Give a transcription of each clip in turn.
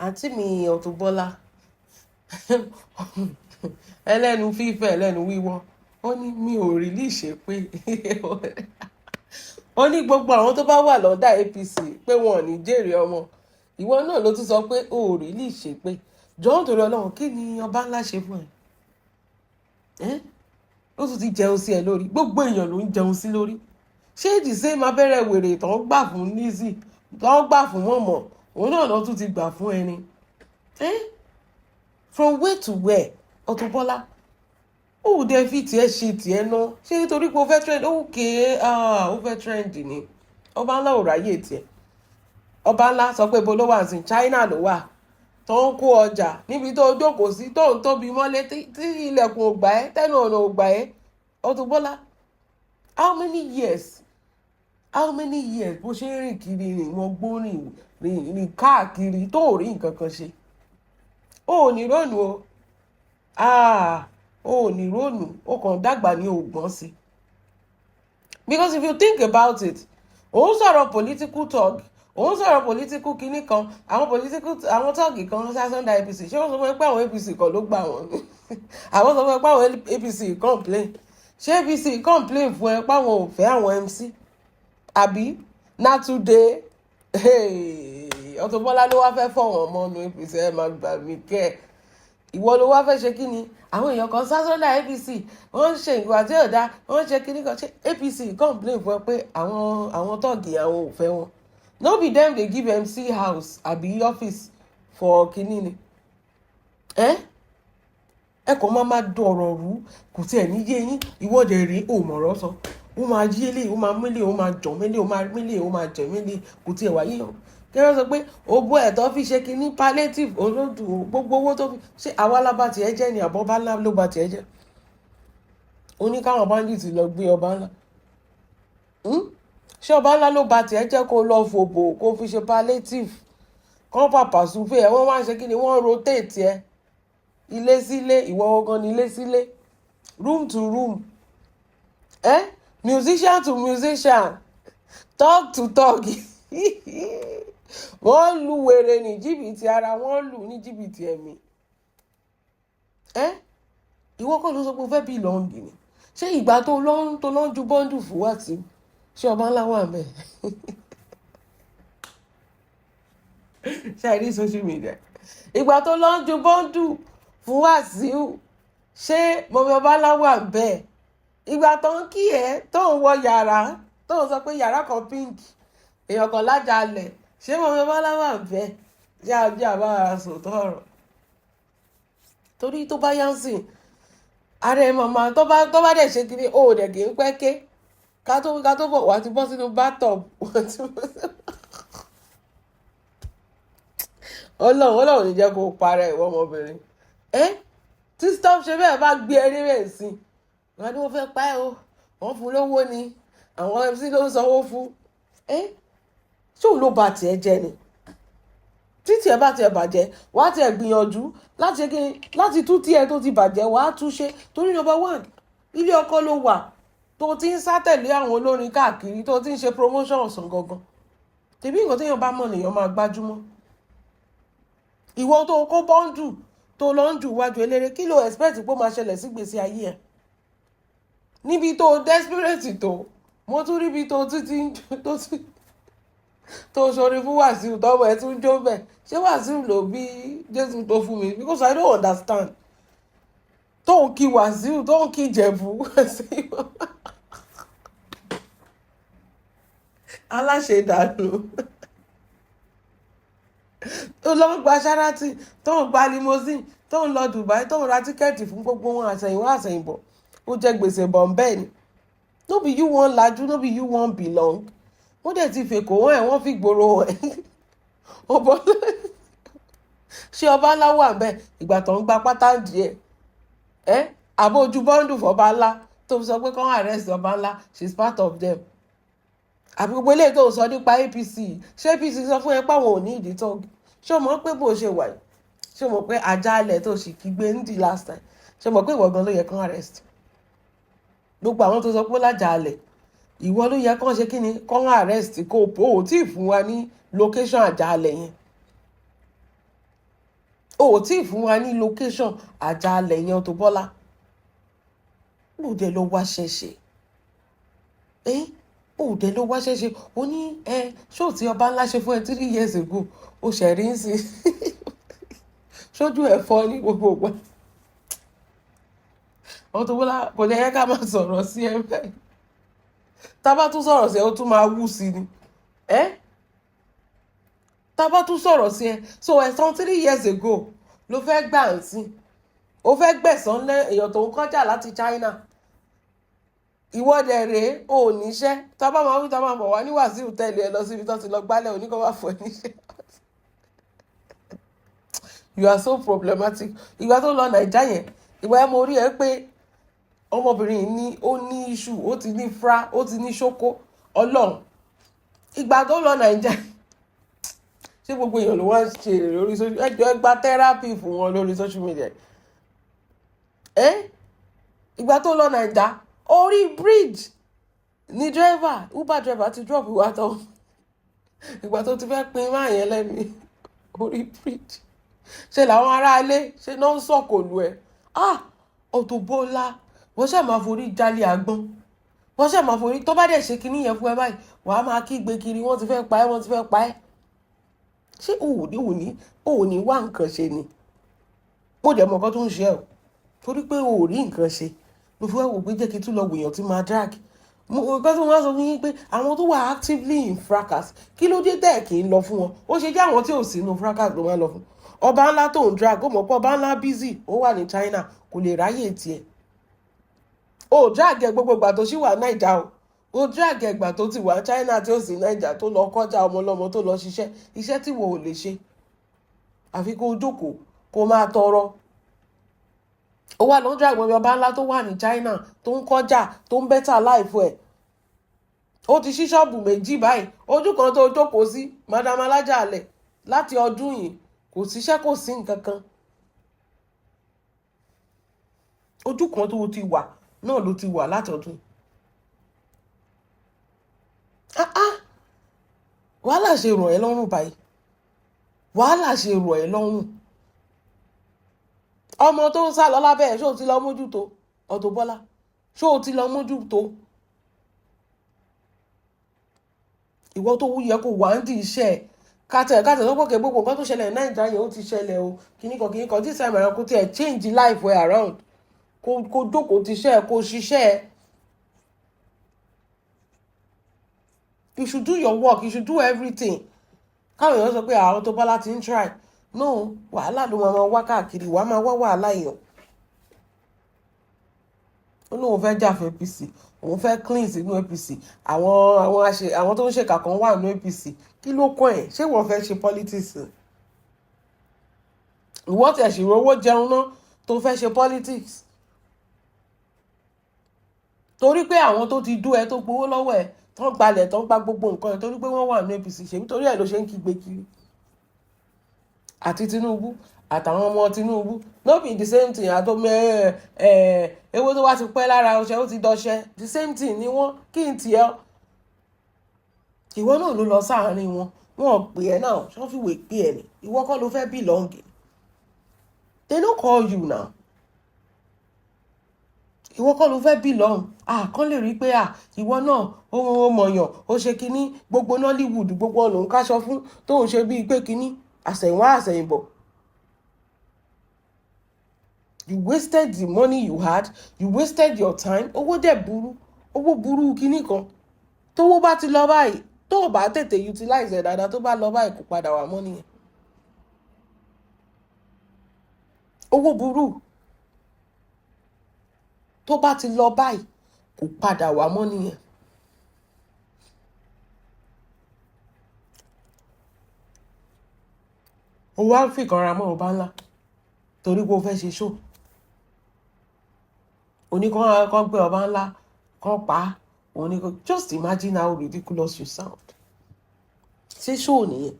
àǹtí mi Autobola ẹlẹ́nu fífẹ́ ẹlẹ́nu wíwọ́ ó ní mi ò rí lè ṣe pé ó ní gbogbo àwọn tó bá wà lọ́dà APC pé wọn ò ní jèrè ọmọ ìwọ náà ló tún sọ pé ó rí lè ṣe pé jọ̀ọ́ torí Ọlọ́run kí ni ọba ńlá ṣe fún ẹ ó tún ti jẹun sí ẹ lórí gbogbo èèyàn ló ń jẹun sí lórí ṣé ìdí sẹ́ẹ̀ máa bẹ̀rẹ̀ wèrè tó ń gbà fún Lizzy tó ń gbà fún mọ̀mọ́ òun náà ló tún ti gbà fún ẹni from where to where Autobola ó dẹ fi tiẹ̀ ṣe tiẹ̀ náà ṣé nítorí pé ó fẹ́ trend ó fẹ́ trend ni ọba ńlá ò ráyè tiẹ̀ ọba ńlá sọ pé ibo ló wà sí China ló wà tó ń kó ọjà níbi tó jókòó sí tó ń tóbi mọ́lé tí ilẹ̀kùn ò gbà ẹ́ tẹ́nu ọ̀nà ò gbà ẹ́ Autobola how many years bó ṣe ń rìn kiri rìn wọ́n gbó rìn káàkiri tó ò rí nǹkan kan ṣe ó ní rónú ó ní rónú ó kàn dàgbà ní ògbọ́n sí because if you think about it òun sọ̀rọ̀ political talk òun sọ̀rọ̀ political kinní kan àwọn tọ́ọ̀gì kan sásọ́ndà APC ṣé wọ́n sọ fún ẹ pé àwọn APC kan ló gbà wọ́n àwọn sọ fún ẹ pé àwọn APC complain ṣé APC complain fún ẹ pé àwọn ò fẹ́ àwọn MC àbí na today Autobola ló wá fẹ́ fọ̀wọ́n ọmọ ọ̀nà APC ẹ máa gbà mí kẹ́ ẹ̀ ìwọ ló wá fẹ́ ṣe kí ni àwọn èèyàn kan sásọ́ndà APC wọ́n ń ṣe ìwà tí ò dáa wọ́n ń ṣe kinní kan ṣe APC complain fún ẹ pé àwọn tọ́ọ̀gì àwọn ò fẹ́ wọn no be them dey give MC house àbí office for kinní ni ẹ kò máa dọ̀rọ̀ rú kò tiẹ̀ ní yé yín ìwọ́de rí òmọ̀rọ̀ sọ ó máa yí eléyìí ó máa mélé ó máa jọ̀ mélé ó máa mélé ó máa jẹ̀ mélé kò tiẹ̀ wáyé o kí wọ́n sọ pé owó ẹ̀tọ́ fi ṣe kinní palliative olódù gbogbo owó tó fi ṣe àwa lábà tiẹ̀ jẹ́ ni àbọ̀ ọba ńlá ló bá tiẹ̀ jẹ́ ó ní káwọn bandits lọ gbé ọba ńlá ṣé ọba ńlá ló bá tiẹ̀ jẹ́ kó lọ fòbò kó fi ṣe palliative kán pàpà súfè ẹ̀ wọ́n wá ń ṣe kinní wọ́n rotate ẹ̀ ilé sílé ìwọ ogan ní ilé sílé room to room musician to musician talk to talk wọ́n lu wèrè ní jìbìtì ara wọ́n lù ní jìbìtì ẹ̀mí ìwọ kọ́ ló sọ pé o fẹ́ bí lọ́ǹgì ni ṣé ìgbà tó lọ́n ju bọ́ńdù fún wá sí ṣé ọba ńlá wà mẹ́ ṣe àìrí social media ìgbà tó lọ́n ju bọ́ńdù fún Wàsíù ṣé mọ̀mí ọba ńlá wà bẹ́ẹ̀ ìgbà tó ń kí ẹ tó ń wọ yàrá tó ń sọ pé yàrá kan pink èèyàn kan lájàlẹ̀ ṣé mọ̀mí ọba ńlá wà bẹ́ẹ̀ jẹ́ àbára sòtọ́ ọ̀rọ̀ torí tó bá yá sí ààrẹ màmá tó bá dẹ̀ ṣe kiri ó dẹ̀ kì í pẹ́ ké ká tó bọ̀ wá ti bọ́ sínú bathtub ọlọ́run ní jẹ́ kó parẹ́ ìwọ ọmọbìnrin tí stop ṣe bẹ́ẹ̀ bá gbé ẹrí rẹ̀ sí wọn ni wọ́n fẹ́ pa ẹ́ o wọ́n fún lówó ni àwọn MC ló ń sanwó fún ṣé òun ló ba tiẹ̀ jẹ́ ni títí ẹ bá tiẹ̀ bàjẹ́ wàá tiẹ̀ gbìyànjú láti tú tiẹ̀ tó ti bàjẹ́ wàá túnṣe torí number one ilé ọkọ ló wà tó ti ń sátẹ̀lé àwọn olórin káàkiri tó ti ń ṣe promotion ọ̀sán gangan tèmi nǹkan téèyàn bá mọ̀ nìyàn máa gbájúmọ́ ìwọ tó kó bọ́ńdù tó lọ ń jù wájú eléré kí ló expect pé ó máa ṣẹlẹ̀ sí gbèsè ayé ẹ̀ níbi tó desperate tó mo tún ríbi tó títí tó ṣorí fún Wàsíù tọ́mọ ẹ̀ tún jó bẹ́ẹ̀ ṣé Wàsíù ló bí Jésù tó fún mi because I don't understand tó ń kí Wàsíù tó ń kí Ìjẹ̀bú aláṣẹ ìdànù tó lọ ń gba Ṣárátì tó ń gba limousine tó ń lọ Dubai tó ń ra tíkẹ́ẹ̀tì fún gbogbo wọn àṣẹ̀yìnwá àṣẹ̀yìnbọ̀ ó jẹ́ gbèsè bọ̀m̀bẹ́ ni no be you wan lajú no be you wan belong wọ́n dẹ̀ ti fèkó wọn ẹ̀ wọ́n fi gbòòrò ẹ̀ ṣé ọba ńlá wà bẹ́ẹ̀ ìgbà tó ń gba pátá díẹ̀ àbó ojú bọ́ńdù fọba ńlá tó sọ pé kán arrest ọba ńlá she is part of them àbí gbogbo eléyìí tó sọ nípa APC ṣé APC sọ fún ẹ pé àwọn ò ní ìdí tó ṣé o mọ̀ pé bó ṣe wà yìí ṣé o mọ̀ pé àjálẹ̀ tó sì kígbe ń di last time ṣé o mọ̀ pé ìwọ gan ló yẹ kán arrest gbogbo àwọn tó sọ pé lájàálẹ̀ ìwọ ló yẹ kán ṣe kí ni kán arrest kó o tí ì fún wa ní location àjálẹ̀ yẹn o ò tí ì fún wa ní location àjàalẹ̀ yẹn Autobola ó dẹ̀ lọ wá ṣẹ̀ṣẹ̀ ó dẹ̀ lọ wá ṣẹ̀ṣẹ̀ ó ní ṣó tí ọba ńlá ṣe fún ẹ 3 years ago ó ṣẹ̀rí ń sìn ṣojú ẹ̀ fọ́ ní gbogbo ìgbà Autobola kò lè yẹ ká máa sọ̀rọ̀ sí ẹ bẹ́ẹ̀ tá a bá tún sọ̀rọ̀ sí ẹ ó tún máa wú sí ni tá a bá tún sọ̀rọ̀ sí ẹ so ẹ̀san 3 years ago ló fẹ́ gbà ń sìn ó fẹ́ gbẹ̀san lé èèyàn tó ń kọjá láti China ìwọ́dẹ̀ rèé ò níṣẹ́ tá a bá máa wí tá a máa bọ̀ wá ní Wàsíù tẹ̀lé ẹ lọ síbi tó ti lọ gbálẹ̀ oníkọ́ wà fún ẹ níṣẹ́ you are so problematic ìgbà tó lọ Nàìjà yẹn ìgbà yẹn mo rí ẹ pé ọmọbìnrin ní ó ní iṣu ó ti ní fra ó ti ní ṣókó Ọlọ́run ìgbà tó lọ Nàìjà ṣé gbogbo èèyàn ló wá ń ṣe èrè lórí social ẹjọ́ ẹ gba therapy fún wọn lórí social media ìgbà tó lọ Nàìjà orí bridge ni uber driver ti drop ìwà tán ìgbà tó ti fẹ́ pin máa yẹn lẹ́mìí orí bridge ṣe làwọn aráalé ṣe náà ń sọ̀kò lu ẹ̀ Autobola wọ́n ṣe máa forí jalè àgbọn wọ́n ṣe máa forí tó bá dẹ̀ ṣe kinní yẹn fún ẹ báyìí wàá máa kígbe kiri wọ́n ti fẹ́ pa ẹ́ wọ́n ti fẹ́ pa ẹ́ ṣé òní wá nǹkan ṣe ni ó dẹ̀ mọ̀ nǹkan tó ń ṣe ẹ̀ torí pé o ò rí nǹkan ṣe ló fi wá wò pé jẹ́ kí tún lọ wèèyàn tí máa drag nǹkan tí wọ́n sọ fún yín pé àwọn tó wà actively in fracas kí ló dé tẹ̀ kì í lọ fún wọn ó ṣe jẹ́ àwọn tí ò sí inú fracas ló máa lọ fún ọba ńlá tó ń drag ó mọ̀ pé ọba ńlá busy ó wà ní China kò lè ráyè tiẹ̀ ó drag ẹ gbogbo ìgbà tó ṣì wà Naija ó drag ẹ ìgbà tó ti wà China tí ó sì Naija tó lọ kọjá ọmọlọ́mọ tó lọ ṣiṣẹ́ iṣẹ́ tí wọ́n ò lè ṣe àfi kó jókòó kó máa tọrọ ó wà lọ́n drag ọba ńlá tó wà ní China tó ń kọjá tó ń better life ẹ̀ ó ti ṣí ṣọ́ọ̀bù 2 báyìí ojú kan tó jókòó sí madam alájàalẹ̀ láti ọdún yìí kò síṣẹ́ kò sí nǹkan kan ojú kan tó ti wà náà ló ti wà láti ọdún wàhálà ṣe rọ̀ ẹ́ lọ́rùn báyìí wàhálà ṣe rọ̀ ẹ́ lọ́rùn ọmọ tó ń sá lọ lábẹ́ ẹ̀ ṣó o ti lọ mójútó Autobola ṣó o ti lọ mójútó ìwọ tó yẹ kó wà ń di iṣẹ́ ẹ̀ kátẹ̀ lọ́pọ̀ kẹ́ gbogbo nǹkan tó ṣẹlẹ̀ ní Nàìjíríà yẹn ó ti ṣẹlẹ̀ o kìnnìkan this time around kó tiẹ̀ change life way around kó jókòó ti iṣẹ́ ẹ̀ kó ṣiṣẹ́ ẹ̀ you should do your work you should do everything káwọn èèyàn sọ pé àwọn Autobola ti ń try no wàhálà ló máa wá káàkiri wàá máa wá wàhálà èèyàn ó lóun fẹ́ jà fún APC òun fẹ́ clean sínú APC àwọn tó ń ṣèkà kan wà ní APC kí ló kọ́ ẹ̀ ṣé wọ́n fẹ́ ṣe politics ìwọ tí ẹ̀sìn owó jẹun náà tó fẹ́ ṣe politics torí pé àwọn tó ti dú ẹ tó gbowó lọ́wọ́ ẹ tó ń gbalẹ̀ tó ń gba gbogbo nǹkan ẹ torí pé wọ́n wà ní APC ṣèbí torí ẹ̀ ló ṣe ń kígbe kiri àti Tinubu àtàwọn ọmọ Tinubu no be the same thing àtọmọ ewé tó wá ti pẹ́ lára ọṣẹ ó ti dọṣẹ the same thing ni wọ́n kí n tiẹ̀ ìwọ náà ló lọ sáàárín wọn pè ẹ́ náà ṣọ́ fi wè pé ẹ̀ ní ìwọ kọ́ ló fẹ́ belong they no call you now ìwọ kọ́ ló fẹ́ belong kán lè rí pé ìwọ náà ó mọ̀yàn ó ṣe kínní gbogbo Nollywood gbogbo ọ̀nà ń káṣọ fún tó ń ṣe bíi pé kínní àsẹ̀yìnwá àsẹ̀yìnbọ̀ you wasted the money you had you wasted your time owó dẹ̀ burú owó burú kínní kan tówó bá ti lọ báyìí tó o bá tètè utilize ẹ̀ dáadáa tó bá lọ báyìí kò padà wá mọ́ nìyẹn owó burú tó bá ti lọ báyìí kò padà wá mọ́ nìyẹn ó wá ń fìkanra mọ́ ọba ńlá torí pé ó fẹ́ ṣe ṣó oníkan gbé ọba ńlá kan pa á oníkan just imagine how ridiculous you sound ṣé ṣó nìyẹn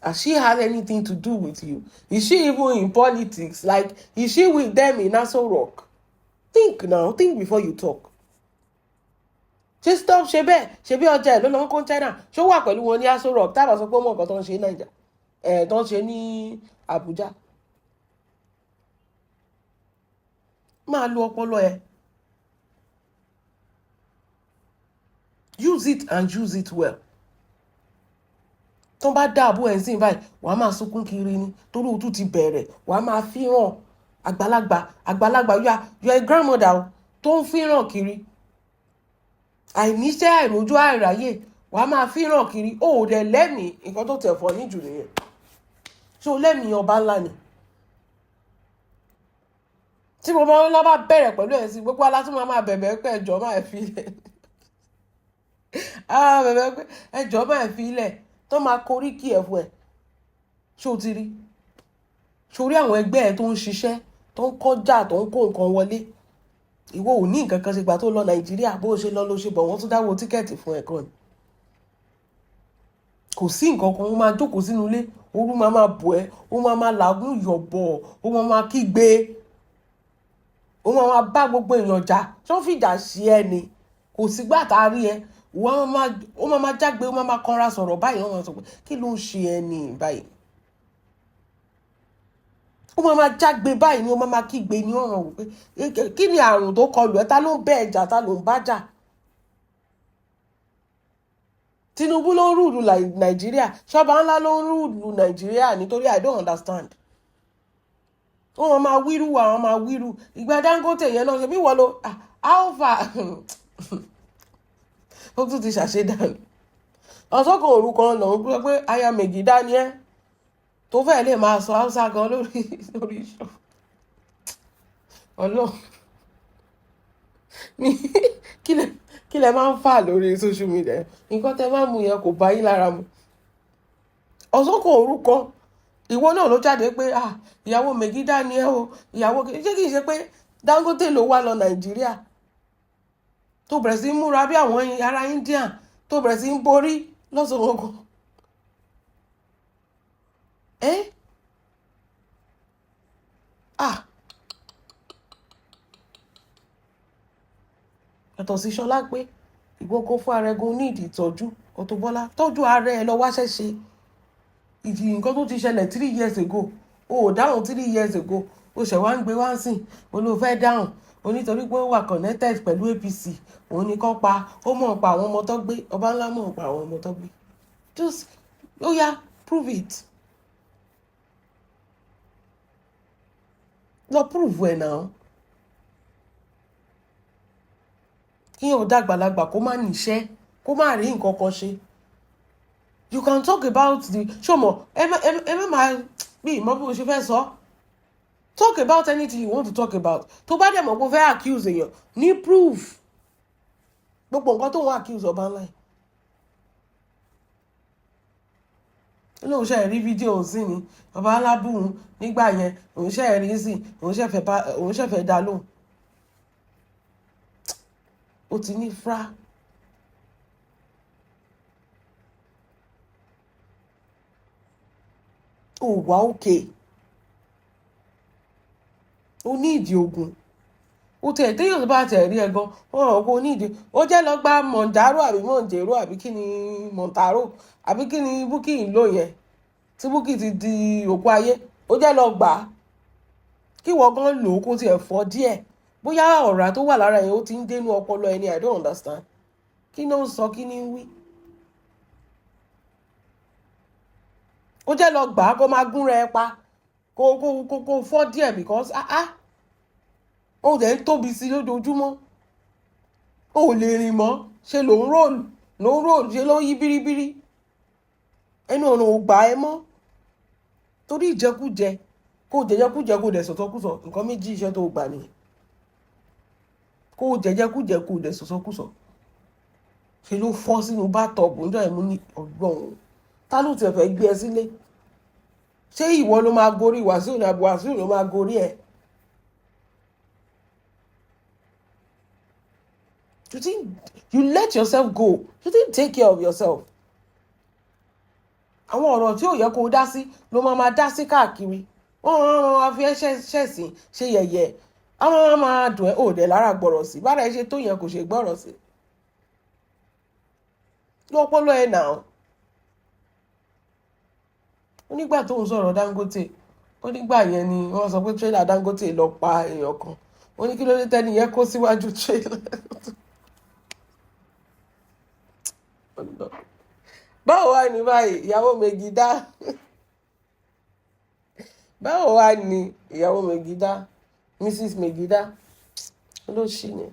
has she had anything to do with you is she even in politics like is she with them in Aso Rock think now think before you talk ṣé stop ṣe bẹ́ẹ̀ ṣe bí ọjà ẹ̀ ló lọ́n kó China ṣó wà pẹ̀lú wọn ní Aso Rock tábà sọ pé ó mọ̀ nǹkan tó ń ṣe Naija tó ń ṣe ní Àbújá. máa lo ọpọlọ ẹ, use it and use it well. tó bá dáàbò ẹ̀ sí báyìí wàá máa sunkún kiri ni torí òtún ti bẹ̀rẹ̀, wàá máa fíràn àgbàlagbà you are a grandmother tó ń fíràn kiri, àìníṣẹ́ àìrójú àìráyè, wàá máa fíràn kiri, ó dẹ̀ lẹ́mìí. nǹkan tó tẹ̀ fọ́ níjù nìyẹn. ṣé o lẹ́mìí ọba ńlá ni? tí mo bá bẹ̀rẹ̀ pẹ̀lú ẹ̀ sí gbogbo alátúmọ̀ máa bẹ̀bẹ̀ pé ẹjọ́ máa fi ilẹ̀ bẹ̀bẹ̀ pé ẹjọ́ máa fi ilẹ̀ tó máa korí kí ẹ̀ fún ẹ̀. ṣé o ti rí? ṣé o rí àwọn ẹgbẹ́ ẹ̀ tó ń ṣiṣẹ́, tó ń kọjá, tó ń kó nǹkan wọlé? ìwọ ò ní nǹkan kan ṣe gbà tó lọ Nàìjíríà, bó o ṣe lọ ló ṣe bọ̀, wọ́n tún dáwọ́ tíkẹ́ẹ̀tì fún ẹ̀kọ́ ni. kò sí nǹkan kan, ó máa jókòó sínú ilé, ooru máa bọ̀ ẹ́, ó máa làágùn yọ̀bọ̀, ó máa kígbe, ó máa bá gbogbo èèyàn jà. ṣé wọ́n fìjà sí ẹ ni? kò sígbà tá a rí ẹ ó máa jágbe, ó máa kanra sọ̀rọ̀ báyìí, wọ́n máa sọ pé kí ló ń ṣe ẹ ní báyìí? ó máa jágbe báyìí ni ó máa kígbe ní ọ̀ràn wò pé kí ni àrùn tó kọlù ẹ, ta ló ń bẹ ẹ jà, ta ló ń bá jà? Tinubu ló ń rúùlù Nàìjíríà, ṣọba ńlá ló ń rúùlù Nàìjíríà nítorí I don't understand. wọ́n máa wíru, àwọn máa wíru. ìgbà Dangote yẹn náà ṣe bí wọ́n lo alpha ó tún ti ṣàṣedànù. ọ̀sán kan òru kan lòun gbọ́ pé aya Megida ni ẹ́, tó fẹ́ lè máa sọ Hausa gan lórí iṣọ́. Ọlọ́run kí lẹ máa ń fà lórí social media? nǹkan tẹ máa ń mú yẹn kò bá yín lára mu. ọ̀sán kan òru kan ìwọ náà ló jáde pé ìyàwó Megida ni ẹ́ o, ìyàwó ṣé kìí ṣe pé Dangote ló wá lọ Nàìjíríà tó bẹ̀rẹ̀ sí múra bí àwọn ará India, tó bẹ̀rẹ̀ sí borí lọ́sàn-án kan. yàtọ̀ sí Ṣọlá pé ìgbókò fún ara ẹgun ní ìdí ìtọ́jú. Autobola tọ́jú ara ẹ lọ wáṣẹ́ ṣe. ìdí nǹkan tó ti ṣẹlẹ̀ 3 years ago o ò dáhùn 3 years ago, o ṣẹ̀ wá ń gbé wá sìn, o ló fẹ́ dáhùn, o nítorí pé ó wà connected pẹ̀lú APC, òun ni kán pa, ó mọ̀ pa àwọn ọmọ tó gbé, ọba ńlá mọ̀ pa àwọn ọmọ tó gbé. just prove it. lọ prove ẹ̀ náà. kíyàn ò dàgbàlagbà kó má níṣẹ́, kó má rí nǹkan kan ṣe. you can talk about the ṣọmọ ẹ má máa bí ìmọ̀ bí mo ṣe fẹ́ sọ. talk about anything you want to talk about. tó bá dẹ̀ mọ̀ pé o fẹ́ accuse èèyàn ní proof. gbogbo nǹkan tó ń accuse ọba ńlá yìí. olóhùn ṣe rí fídíò sí ni ọba alábùhùn nígbà yẹn, òun ṣe rí sí, òun ṣẹ̀fẹ̀ dá lóhùn. ó ti ní fra. ó wà òkè. ó ní ìdí ogun. ó tẹ̀ téèyàn tó bá tẹ̀ rí ẹ gan wọn ò kó ní ìdí. ó jẹ́ lọ gba mọ̀ǹdáró àbí mọ̀ǹjẹ̀ró àbí kí ni mọ̀ǹtáró àbí kí ni Bukky ń lò yẹn tí Bukky ti di òkú ayé. ó jẹ́ lọ gbà á kí wọ́n gan lò ó kó tiẹ̀ fọ́ díẹ̀. bóyá ọ̀rá tó wà lára yẹn ó ti ń dénú ọpọlọ ẹni, I don't understand. kí ló ń sọ, kí ni ń wí. ó jẹ́ lọ gbà á kó máa gún rẹ pa kó fọ́ díẹ̀ because ó dẹ̀ ń tóbi sí lójoojúmọ́. ó lè rìn mọ́, ṣe ló ń róòlù ṣe ló yí bíríbírí. ẹnu ọ̀nà ò gbà ẹ mọ́ torí ìjẹkújẹ. kó jẹjẹkújẹ kó dẹ̀ sọ̀tọ̀kúsọ, nǹkan méjì iṣẹ́ tó gbà nìyẹn. kó jẹjẹkújẹ kó dẹ̀ sọ̀tọ̀kúsọ. ṣe ló fọ́ sínú bátọ̀bù níjọ́ ìmú ní ọgbọ́n. ta ló tiẹ̀ fẹ́ gbé ẹ sílé? ṣé ìwọ ló máa gorí Wàsíù ní àbú Wàsíù ló máa gorí ẹ? you think you let yourself go? You didn't take care of yourself. àwọn ọ̀rọ̀ tí ò yẹ kó dá sí ló máa dá sí káàkiri. wọ́n máa fi ṣẹ̀sìn ṣe yẹ̀yẹ́. àwọn máa dùn ẹ́ òde lára gbọ́rọ̀ sí. bára ẹ ṣe tó yẹn kò ṣe gbọ́rọ̀ sí. lọ́pọ̀lọ́ ẹ̀ náà. ó nígbà tó ń sọ̀rọ̀ Dangote ó nígbà yẹn ni wọ́n sọ pé tírélà Dangote lọ pa èèyàn kan ó ní kí ló dé tẹ́ni yẹn kó síwájú tírélà. báwo wá ní báyìí ìyàwó Megida báwo wá ní ìyàwó Megida Mrs Megida ló ṣì ní.